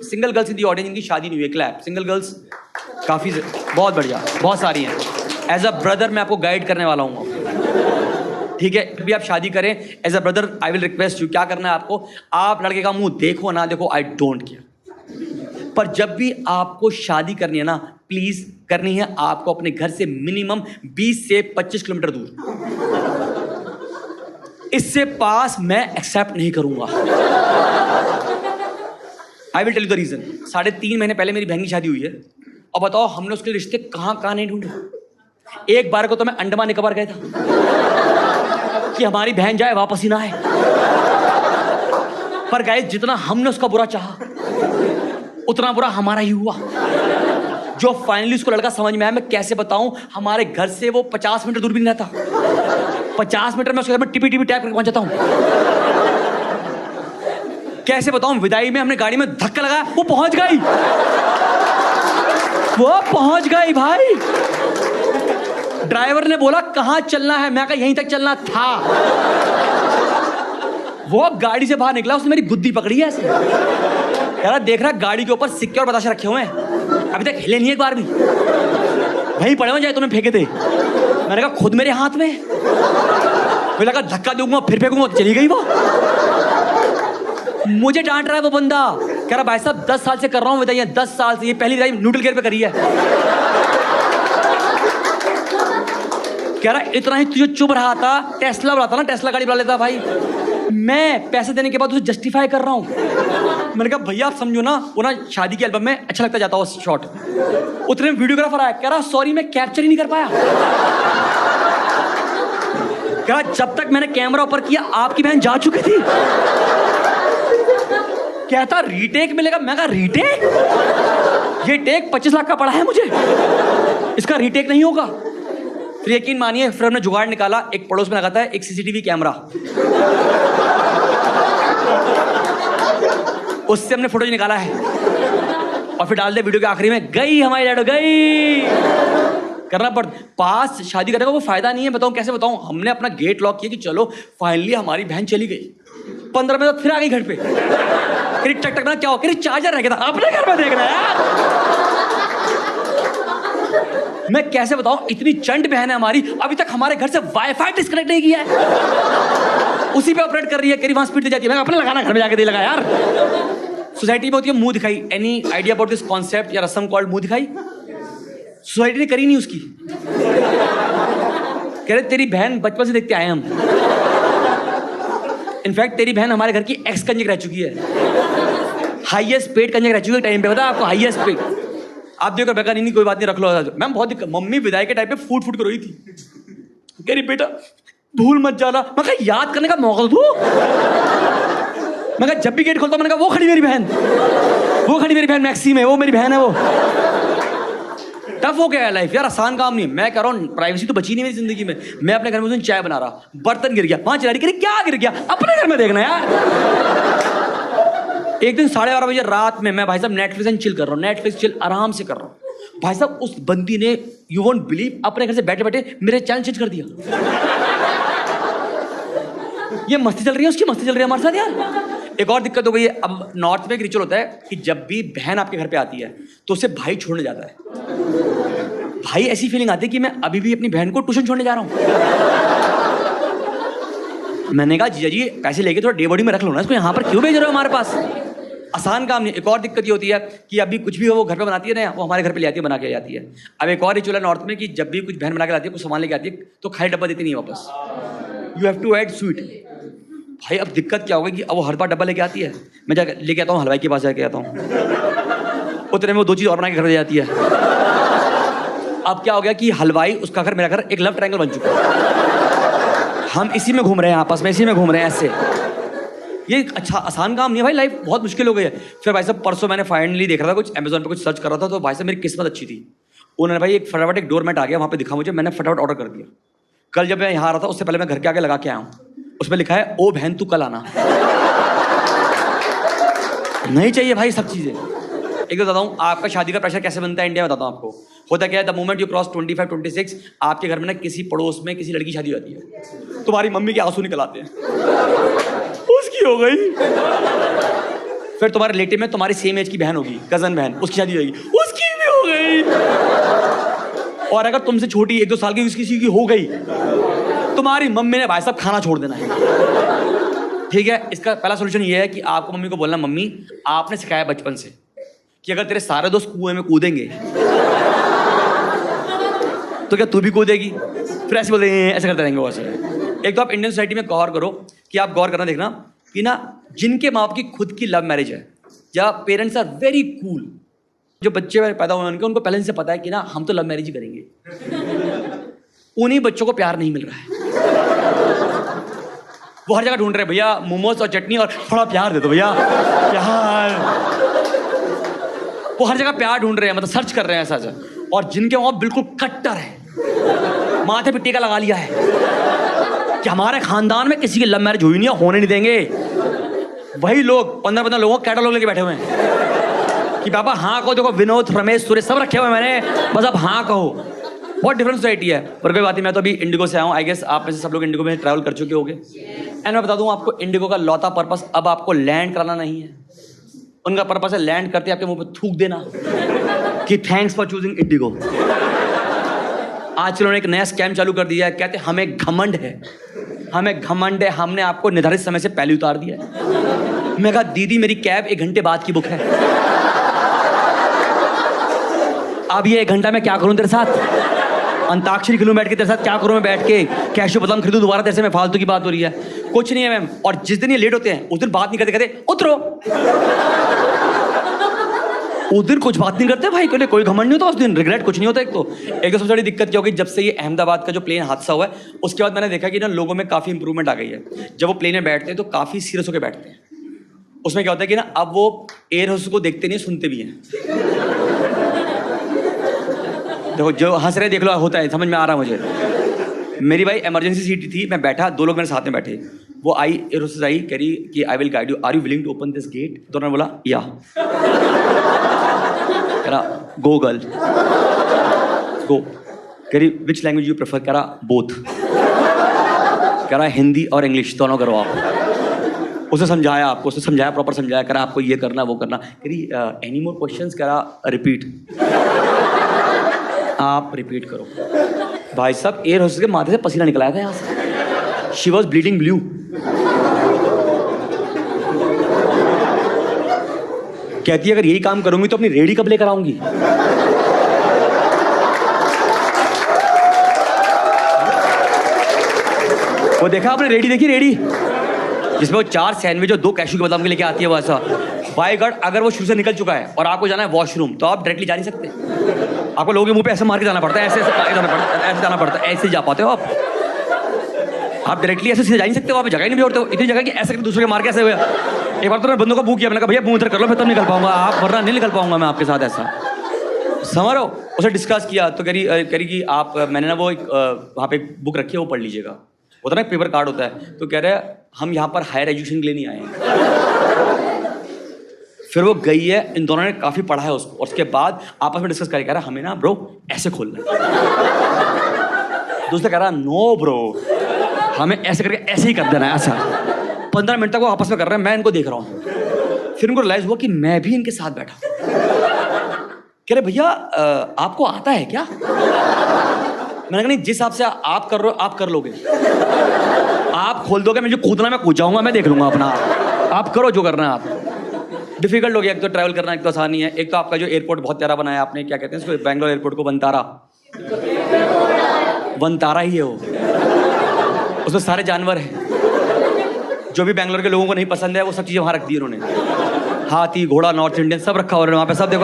Single girls in the audience जिनकी शादी नहीं हुई है, क्लैप। सिंगल गर्ल्स काफ़ी, बहुत बढ़िया, बहुत सारी हैं। एज अ ब्रदर मैं आपको गाइड करने वाला हूँ, ठीक है? भी आप शादी करें as a brother, I will request you. क्या करना है आपको, आप लड़के का मुंह देखो ना देखो, आई डोंट केयर, पर जब भी आपको शादी करनी है ना, प्लीज करनी है आपको अपने घर से मिनिमम 20 से 25 किलोमीटर दूर। इससे पास मैं एक्सेप्ट नहीं करूंगा। I will tell you the reason. 3.5 महीने पहले मेरी बहन की शादी हुई है, और बताओ हमने उसके रिश्ते कहां नहीं ढूंढे। एक बार को तो मैं अंडमान निकोबार गया था कि हमारी बहन जाए वापस ही ना आए, पर गाइस जितना हमने उसका बुरा चाहा उतना बुरा हमारा ही हुआ। जो फाइनली उसको लड़का समझ में आया, मैं कैसे बताऊं, हमारे घर से वो 50 मीटर दूर भी नहीं रहता। 50 मीटर में उसके घर में टिपी टैप करके पहुंच जाता हूं। कैसे बताऊं, विदाई में हमने गाड़ी में धक्का लगाया, वो पहुंच गई भाई। ड्राइवर ने बोला कहां चलना है, मैं कहा यहीं तक चलना था। वो गाड़ी से बाहर निकला, उसने मेरी गुद्दी पकड़ी है ऐसे, यार देख रहा गाड़ी के ऊपर सिक्के और बताशे रखे हुए हैं, अभी तक हिले नहीं एक बार भी, वहीं पड़े हुए जाए तुम्हें फेंके थे। मैंने कहा खुद मेरे हाथ में, मुझे लगा धक्का दूंगा फिर फेंकूंगा, चली गई वो। मुझे डांट रहा है वो बंदा, कह रहा भाई साहब 10 साल से कर रहा हूँ विदाई, 10 साल से, ये पहली विदाई न्यूट्रल गियर पे करी है। कह रहा इतना ही तुझे चुभ रहा था, टेस्ला बुलाता ना, टेस्ला गाड़ी बुला लेता भाई। मैं पैसे देने के बाद उसे जस्टिफाई कर रहा हूँ। मैंने कहा भैया आप समझो ना, वो ना शादी के एल्बम में अच्छा लगता जाता वो शॉट। उतने में वीडियोग्राफर आया, कह रहा सॉरी मैं कैप्चर ही नहीं कर पाया। कह रहा जब तक मैंने कैमरा ऊपर किया आपकी बहन जा चुकी थी। कहता रीटेक मिलेगा, मैं कहा रीटेक, ये टेक 25 लाख का पड़ा है मुझे, इसका रीटेक नहीं होगा। फिर यकीन मानिए, फिर हमने जुगाड़ निकाला, एक पड़ोस में लगाता है एक सीसीटीवी कैमरा, उससे हमने फुटेज निकाला है और फिर डाल दे वीडियो के आखिरी में, गई हमारी डैडो गई। करना पड़, पास शादी करने का वो फायदा नहीं है। बताऊं कैसे बताऊं, हमने अपना गेट लॉक किया कि चलो फाइनली हमारी बहन चली गई। 15 मिनट फिर आ गई घर पे, फिर टक टक ना क्या हो, फिर चार्जर रह गया था, अपने घर में देखना यार। मैं कैसे बताऊं, इतनी चंड बहन है हमारी, अभी तक हमारे घर से वाईफाई डिस्कनेक्ट नहीं किया है, उसी पे ऑपरेट कर रही है, करीब वहां स्पीड दे जाती है। मैं अपने लगाना घर में जाके दे लगा यार। सोसाइटी में होती है मुंह दिखाई, any idea about this concept या रस्म कॉल्ड मुंह दिखाई? सोसाइटी ने करी नहीं उसकी। कह रहे तेरी बहन बचपन से देखते आए हम, इनफैक्ट तेरी बहन हमारे घर की एक्स कंजक रह चुकी है, हाईएस्ट पेड कंजक रह चुकी है टाइम पे, पता है आपको, हाईएस्ट पेड। आप देखो बेकार नहीं, कोई बात नहीं, रख लो। मैम बहुत मम्मी विदाई के टाइम पे फूट कर रोई थी, कह रही बेटा भूल मत जाना। मैं कहा याद करने का मौका दो। मैं कहा जब भी गेट खोलता मैंने कहा वो खड़ी मेरी बहन मैक्सी में, वो मेरी बहन है। वो टफ हो गया है लाइफ यार, आसान काम नहीं है। मैं कह रहा हूँ प्राइवेसी तो बची नहीं मेरी जिंदगी में। मैं अपने घर में उस दिन चाय बना रहा, बर्तन गिर गया, 5 चिल्ला रही, क्या गिर गया, अपने घर में देखना यार। एक दिन 12:30 बजे रात में मैं भाई साहब नेटफ्लिक्स एंड चिल कर रहा हूँ, नेटफ्लिक्स चिल आराम से कर रहा हूँ। भाई साहब उस बंदी ने, यू वोंट बिलीव, अपने घर से बैठे बैठे मेरे चैनल चेंज कर दिया। ये मस्ती चल रही है, उसकी मस्ती चल रही है हमारे साथ यार। एक और दिक्कत हो गई है, अब नॉर्थ में एक रिचुअल होता है कि जब भी बहन आपके घर पे आती है तो उसे भाई छोड़ने जाता है। भाई ऐसी फीलिंग आती है कि मैं अभी भी अपनी बहन को ट्यूशन छोड़ने जा रहा हूँ। मैंने कहा जीजा जी पैसे लेके थोड़ा डे बॉडी में रख लो ना, इसको यहाँ पर क्यों भेज रहे हो हमारे पास, आसान काम नहीं। एक और दिक्कत ये होती है कि अभी कुछ भी हो वो घर पे बनाती है ना, वो हमारे घर पे ले आती है, बना के ले आती है। अब एक और रिचुअल है नॉर्थ में कि जब भी कुछ बहन बना के लाती है, कुछ सामान लेके आती है, तो खाली डब्बा देती नहीं वापस, you have to add sweet. भाई अब दिक्कत क्या होगी कि अब वो हर बार डब्बा लेके आती है, मैं जा लेके आता हूँ हलवाई के पास जाके आता हूँ, उतने में वो 2 चीज़ और बना के घर दे जाती है। अब क्या हो गया कि हलवाई, उसका घर, मेरा घर, एक लव ट्रायंगल बन चुका है। हम इसी में घूम रहे हैं, आपस में इसी में घूम रहे हैं ऐसे। ये अच्छा आसान काम नहीं है भाई, लाइफ बहुत मुश्किल हो गई है। फिर भाई साहब परसों मैंने फाइनली देख रहा था कुछ अमेजोन पे, कुछ सर्च कर रहा था, तो भाई साहब मेरी किस्मत अच्छी थी, उन्होंने भाई एक फटाफट एक डोरमेट आ गया, वहाँ पे दिखा मुझे, मैंने फटाफट ऑर्डर कर दिया। कल जब मैं यहाँ आ रहा था उससे पहले मैं घर के आगे लगा के आया हूँ, उसमें लिखा है ओ बहन तू कल आना। नहीं चाहिए भाई सब चीजें। एक तो बताऊँ आपका शादी का प्रेशर कैसे बनता है इंडिया में, बताता हूँ आपको। होता क्या है, द मोमेंट यू क्रॉस 25-26 आपके घर में ना किसी पड़ोस में किसी लड़की की शादी होती है, तुम्हारी मम्मी के आंसू निकल आते हैं, उसकी हो गई। फिर तुम्हारे रिलेटिव में तुम्हारी सेम एज की बहन होगी, कजन बहन, उसकी शादी होगी, उसकी भी हो गई। और अगर तुमसे छोटी 1-2 साल की किसी की हो गई, तुम्हारी मम्मी ने भाई साहब खाना छोड़ देना है। ठीक है, इसका पहला सोल्यूशन ये है कि आपको मम्मी को बोलना, मम्मी आपने सिखाया बचपन से कि अगर तेरे सारे दोस्त कुएं में कूदेंगे तो क्या तू भी कूदेगी? फिर ऐसे बोलते हैं, ऐसे करते रहेंगे वैसे। एक तो आप इंडियन सोसाइटी में गौर करो कि आप गौर करना देखना कि ना जिनके माँ बाप की खुद की लव मैरिज है या पेरेंट्स आर वेरी कूल, जो बच्चे पैदा हुए उनके, उनको पहले से पता है कि ना हम तो लव मैरिज ही करेंगे, उन्हीं बच्चों को प्यार नहीं मिल रहा है। वो हर जगह ढूंढ रहे हैं, भैया मोमोज और चटनी और थोड़ा प्यार दे दो भैया, प्यार। वो हर जगह प्यार ढूंढ रहे हैं, मतलब सर्च कर रहे हैं ऐसा। और जिनके वहां बिल्कुल कट्टर है, माथे पे टीका लगा लिया है कि हमारे खानदान में किसी की लव मैरिज हुई नहीं है, होने नहीं देंगे, वही लोग 15 लोगों का कैटलॉग लेके बैठे हुए हैं कि बाबा हाँ कहो, देखो विनोद, रमेश, सुरेश सब रखे हुए मैंने, बस अब हाँ कहो। बहुत डिफरेंट सोसाइटी है। पर कोई बात नहीं, मैं तो अभी इंडिगो से आया हूँ। आई गेस आप में से सब लोग इंडिगो में ट्रैवल कर चुके होंगे। एंड मैं बता दूँ आपको, इंडिगो का लौता पर्पस अब आपको लैंड कराना नहीं है, उनका पर्पस है लैंड करते आपके मुंह पे थूक देना कि थैंक्स फॉर चूजिंग इंडिगो। आज उन्होंने एक नया स्कैम चालू कर दिया है, कहते हमें घमंड है, हमें घमंड है, हमने आपको निर्धारित समय से पहले उतार दिया है। मैं कहा दीदी मेरी कैब 1 घंटे बाद की बुक है, अब ये 1 घंटा मैं क्या करूं तेरे साथ? अंताक्षरी खेलूं बैठ के तेरे साथ? क्या करूं मैं बैठ के? कैशू बादाम खरीदूं दोबारा तेरे से? मैं फालतू की बात हो रही है, कुछ नहीं है मैम। और जिस दिन ये लेट होते हैं उस दिन बात नहीं करते, कहते उतरो। उस दिन कुछ बात नहीं करते भाई, कोई घमंड नहीं होता उस दिन, रिग्रेट कुछ नहीं होता। एक तो सबसे बड़ी दिक्कत क्या होगी, जब से ये अहमदाबाद का जो प्लेन हादसा हुआ है उसके बाद मैंने देखा कि ना लोगों में काफ़ी इंप्रूवमेंट आ गई है। जब वो प्लेन में बैठते हैं तो काफ़ी सीरियस होकर बैठते हैं। उसमें क्या होता है कि ना अब वो एयर होस्टेस को देखते नहीं, सुनते भी हैं। देखो जो हंस रहे देख लो, होता है, समझ में आ रहा मुझे। मेरी भाई इमरजेंसी सीट थी, मैं बैठा, 2 लोग मेरे साथ में बैठे, वो आई एयर होस्टेस आई, कह रही कि I will guide you, are you willing to open this gate? तो उन्होंने बोला या, कह रहा गो गर्ल गो, कह रही विच लैंग्वेज यू प्रेफर? कह रहा बोथ, कह रहा हिंदी और इंग्लिश दोनों करो आप। उसे समझाया, आपको उसे समझाया, प्रॉपर समझाया, कह रहा आपको ये करना वो करना। कह रही एनी मोर क्वेश्चंस? कह रहा रिपीट, आप रिपीट करो। भाई साहब एयर होस्टेस के माथे से पसीना निकला था यहाँ से, शी वॉज ब्लीडिंग ब्लू। कहती है अगर यही काम करूंगी तो अपनी रेडी कब लेकर आऊंगी? वो देखा आपने रेडी देखी? रेडी जिसमें वो 4 सैंडविच और 2 कैशू के बादाम के लेके आती है, वो ऐसा। बाय गॉड, अगर वो शुरू से निकल चुका है और आपको जाना है वॉशरूम तो आप डायरेक्टली जा नहीं सकते, आपको लोगों के मुंह पे ऐसे मार के जाना पड़ता है, ऐसे जाना पड़ता है, ऐसे जा पाते हो आप डायरेक्टली ऐसे सीधे जा नहीं सकते हो, आप जगह ही नहीं छोड़ते हो, इतनी जगह कि ऐसे दूसरे के मार के ऐसे हुआ। एक बार तो मैं बंदों का बुक किया, मैंने कहा भैया मुंह इधर कर लो, फिर तब निकल पाऊंगा, आप वरना नहीं निकल पाऊंगा मैं आपके साथ, ऐसा समझ रहे हो। उसे डिस्कस किया तो कह रही कि आप, मैंने ना वो एक वहाँ पे बुक रखी है, वो पढ़ लीजिएगा। होता ना पेपर कार्ड होता है, तो कह रहे हैं हम यहाँ पर हायर एजुकेशन के लिए नहीं आए हैं। फिर वो गई है, इन दोनों ने काफ़ी पढ़ा है उसको, और उसके बाद आपस में डिस्कस करके कह रहा हमें ना ब्रो ऐसे खोलना है। दूसरा कह रहा नो ब्रो हमें ऐसे करके ऐसे ही कर देना है, ऐसा। 15 मिनट तक वो आपस में कर रहे हैं, मैं इनको देख रहा हूँ। फिर उनको रियलाइज हुआ कि मैं भी इनके साथ बैठा। कह रहे भैया आपको आता है क्या? मैंने कहा नहीं, जिस हिसाब से आप कर रहे हो आप कर लोगे, आप खोल दोगे, मैं जो कूदना मैं कूद जाऊंगा, मैं देख लूंगा अपना, आप करो जो करना है आप। डिफिकल्ट हो गया, एक तो ट्रैवल करना एक तो आसान नहीं है। एक तो आपका जो एयरपोर्ट बहुत प्यारा बनाया आपने, क्या कहते हैं इसको, बैंगलोर एयरपोर्ट को, वनतारा ही है वो, उसमें सारे जानवर हैं जो भी बैंगलोर के लोगों को नहीं पसंद है, वो सब चीज़ें वहाँ रख दी उन्होंने। हाथी, घोड़ा, नॉर्थ इंडियन सब रखा उन्होंने वहाँ पे, सब देखो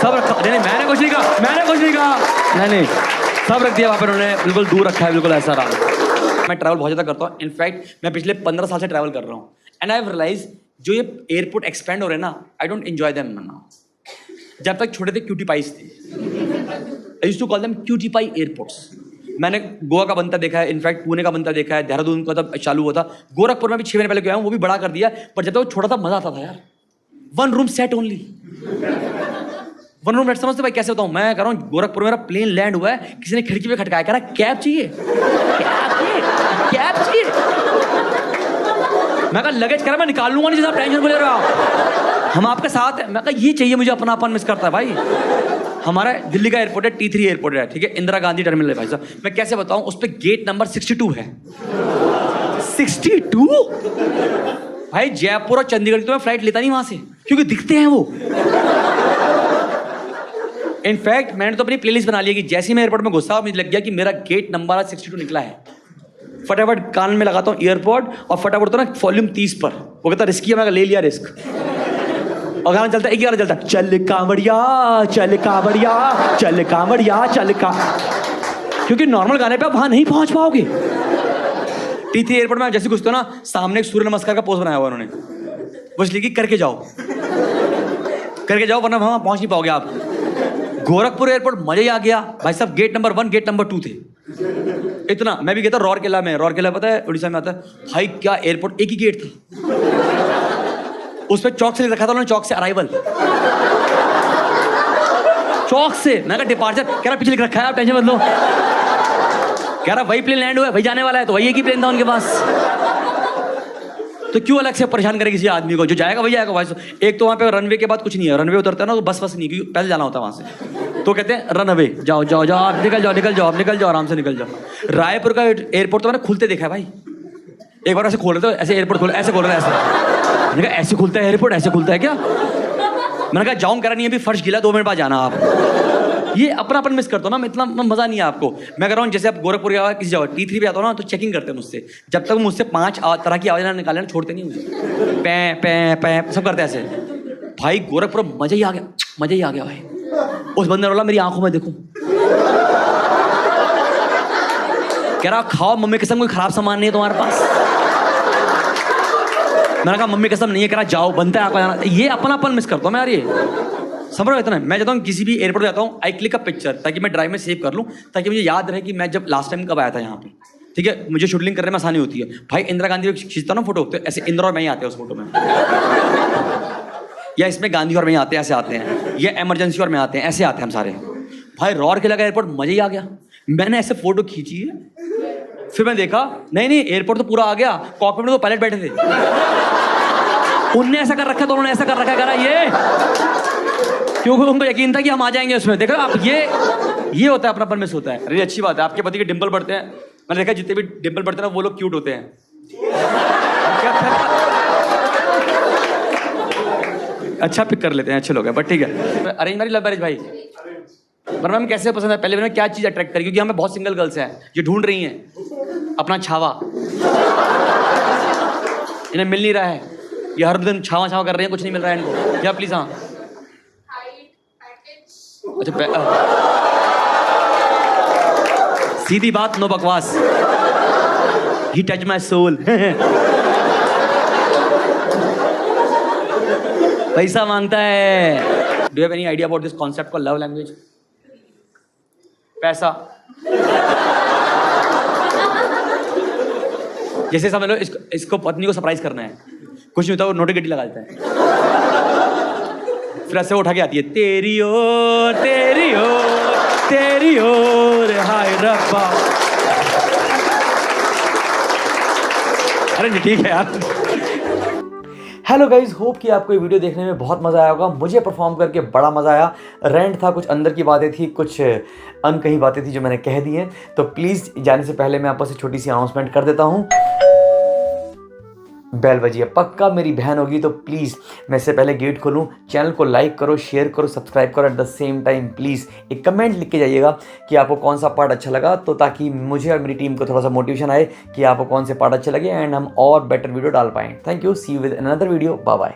सब रखा। नहीं मैंने कुछ नहीं कहा, नहीं सब रख दिया वहाँ पर उन्होंने, बिल्कुल दूर रखा है, बिल्कुल ऐसा रहा। मैं ट्रैवल बहुत ज़्यादा करता हूँ, इनफैक्ट मैं पिछले 15 साल से ट्रैवल कर रहा हूँ। एंड आई हैव रियलाइज जो ये एयरपोर्ट एक्सपेंड हो रहे हैं ना, I don't enjoy them now. जब तक छोटे थे क्यूटी पाइस थे, I used to call them cutie pie airports. मैंने गोवा का बनता देखा है, इनफैक्ट पुणे का बनता देखा है, देहरादून का तब चालू हुआ था, गोरखपुर में भी 6 महीने पहले गया हूँ, वो भी बड़ा कर दिया। पर जब तक वो छोटा था मजा आता था यार। 1 room set only, 1 room set. समझते भाई कैसे बताऊँ? मैं कह रहा हूँ गोरखपुर में मेरा प्लेन लैंड हुआ है, किसी ने खिड़की पे खटकाया, कह रहा कैब चाहिए, कैब चाहिए। मैं कहा लगेज करा मैं निकाल लूंगा नहीं, जैसा टेंशन को ले रहा। हम आपके साथ हैं। मैं कहा ये चाहिए मुझे, अपनापन मिस करता है भाई। हमारा दिल्ली का एयरपोर्ट है, T3 एयरपोर्ट है, ठीक है, इंदिरा गांधी टर्मिनल है भाई साहब। मैं कैसे बताऊं, उस पे गेट नंबर 62 है। 62 भाई, जयपुर और चंडीगढ़ की तो मैं फ्लाइट लेता नहीं वहां से, क्योंकि दिखते हैं वो। इनफैक्ट मैंने तो अपनी प्लेलिस्ट बना ली कि जैसे ही मैं एयरपोर्ट में घुसा, मुझे लग गया कि मेरा गेट नंबर 62 निकला है, फटाफट कान में लगाता हूँ ईयरपोड और फटाफट तो ना वॉल्यूम 30 पर। वो कहता रिस्की है, मैंने ले लिया रिस्क। और गाना चलता है, एक ही गाना चलता है, चल कांवड़िया चल कांवड़िया चल कांवड़िया चल का, क्योंकि नॉर्मल गाने पे आप वहां नहीं पहुंच पाओगे। T3 एयरपोर्ट में जैसे घुसते हो ना, सामने एक सूर्य नमस्कार का पोज बनाया हुआ उन्होंने, वो इसलिए कि करके जाओ वरना वहां पहुंच नहीं पाओगे आप। गोरखपुर एयरपोर्ट मजा ही आ गया भाई साहब। गेट नंबर 1 गेट नंबर 2 थे, इतना। मैं भी गया था रौरकेला में, रौरकेला पता है उड़ीसा में आता है भाई। क्या एयरपोर्ट, एक ही गेट था, उस पर चौक से लिख रखा था उन्होंने, चौक से अराइवल, चौक से। मैं कहा डिपार्चर, कह रहा पीछे लिख रखा है, आप टेंशन मत लो। कह रहा वही प्लेन लैंड हुआ है, वही जाने वाला है, तो वही एक ही प्लेन था उनके पास, तो क्यों अलग से परेशान करे किसी आदमी को, जो जाएगा वही आएगा भाई। एक तो वहाँ पे रनवे के बाद कुछ नहीं है, रनवे उतरता है ना तो बस नहीं, क्योंकि पैदल जाना होता है वहाँ से, तो कहते हैं रन अवे, जाओ जाओ जाओ, आप निकल जाओ आराम से निकल जाओ। रायपुर का एयरपोर्ट तो मैंने खुलते देखा है भाई। एक बार ऐसे खोल रहे थे, ऐसे एयरपोर्ट खोल, ऐसे खोल रहे ऐसे। मैंने कहा ऐसे खुलता है एयरपोर्ट, ऐसे खुलता है क्या? मैंने कहा जाऊँ, करा नहीं अभी फर्श गिला, 2 मिनट बाद जाना आप। ये अपनापन मिस करता हूँ ना मैं, इतना मजा नहीं है आपको। मैं कह रहा हूँ जैसे आप गोरखपुर या किसी जगह T3 पे आता हो ना, तो चेकिंग करते हैं मुझसे। जब तक मुझसे 5 तरह की आवाज़ निकालने ना छोड़ते नहीं मुझे, पै पै पै सब करते हैं ऐसे। भाई गोरखपुर मजा ही आ गया, मजा ही आ गया भाई। उस बंदर वाला मेरी आंखों में देखो, कह रहा खाओ मम्मी कसम, कोई खराब सामान नहीं है तुम्हारे पास। मैंने कहा मम्मी कसम नहीं है, कह रहा जाओ बनता है आपका जाना। ये अपनापन मिस करता हूँ मैं यार, ये समझ रहे हो इतना। मैं जाता हूँ किसी भी एयरपोर्ट जाता हूँ, आई क्लिक अ पिक्चर, ताकि मैं ड्राइव में सेव कर लूँ, ताकि मुझे याद रहे कि मैं जब लास्ट टाइम कब आया था यहाँ पे, ठीक है। मुझे शूटिंग करने में आसानी होती है भाई। इंदिरा गांधी खींचता ना फोटो, तो ऐसे इंदिरा और मैं ही आते हैं उस फोटो में, या इसमें गांधी और मैं आते हैं, ऐसे आते हैं, या इमरजेंसी और मैं आते हैं, ऐसे आते हैं हम सारे। भाई रौरकेला का एयरपोर्ट मजा ही आ गया। मैंने ऐसे फोटो खींची है, फिर मैं देखा नहीं एयरपोर्ट तो पूरा आ गया, कॉकपिट में तो पायलट बैठे थे, उनने ऐसा कर रखा, तो उन्होंने ऐसा कर रखा, करा ये, क्योंकि उनको यकीन था कि हम आ जाएंगे उसमें। देखो आप, ये होता है अपनापन मिस होता है। अरे अच्छी बात है, आपके पति के डिंपल बढ़ते हैं, मैंने देखा जितने भी डिंपल बढ़ते हैं ना वो लोग क्यूट होते हैं। अच्छा पिक कर लेते हैं, अच्छे लोग हैं, बट ठीक है। अरेंज मैरिज लव मैरिज भाई, वरना हमें कैसे पसंद है? पहले मैंने क्या चीज़ अट्रैक्ट करी, क्योंकि हमें बहुत सिंगल गर्ल्स हैं जो ढूंढ रही हैं अपना छावा, इन्हें मिल नहीं रहा है, ये हर दिन छावा छावा कर रहे हैं, कुछ नहीं मिल रहा है इनको। क्या प्लीज? हाँ अच्छा, सीधी बात, नो बकवास। ही टच माई सोल। पैसा मांगता है। Do have any idea about this concept called love language? पैसा। जैसे समझ लो इसको पत्नी को सरप्राइज करना है, कुछ नहीं होता, वो नोटी गड्डी लगा देता है, फिर ऐसे उठा के आती है, तेरी ओर तेरी ओर तेरी ओर हाय रब्बा। अरे ठीक है यार। हेलो गाइज, होप कि आपको ये वीडियो देखने में बहुत मज़ा आया होगा। मुझे परफॉर्म करके बड़ा मज़ा आया। रेंट था, कुछ अंदर की बातें थी, कुछ अनकही बातें थी जो मैंने कह दी हैं। तो प्लीज़ जाने से पहले मैं आपको से छोटी सी अनाउंसमेंट कर देता हूँ। बेल बजी है, पक्का मेरी बहन होगी, तो प्लीज़ मैं इससे पहले गेट खोलूँ, चैनल को लाइक करो, शेयर करो, सब्सक्राइब करो। At the same time please एक कमेंट लिख के जाइएगा कि आपको कौन सा पार्ट अच्छा लगा, तो ताकि मुझे और मेरी टीम को थोड़ा सा मोटिवेशन आए कि आपको कौन से पार्ट अच्छे लगे एंड हम और बेटर वीडियो डाल पाएँ। Thank you, see you with another video, bye bye.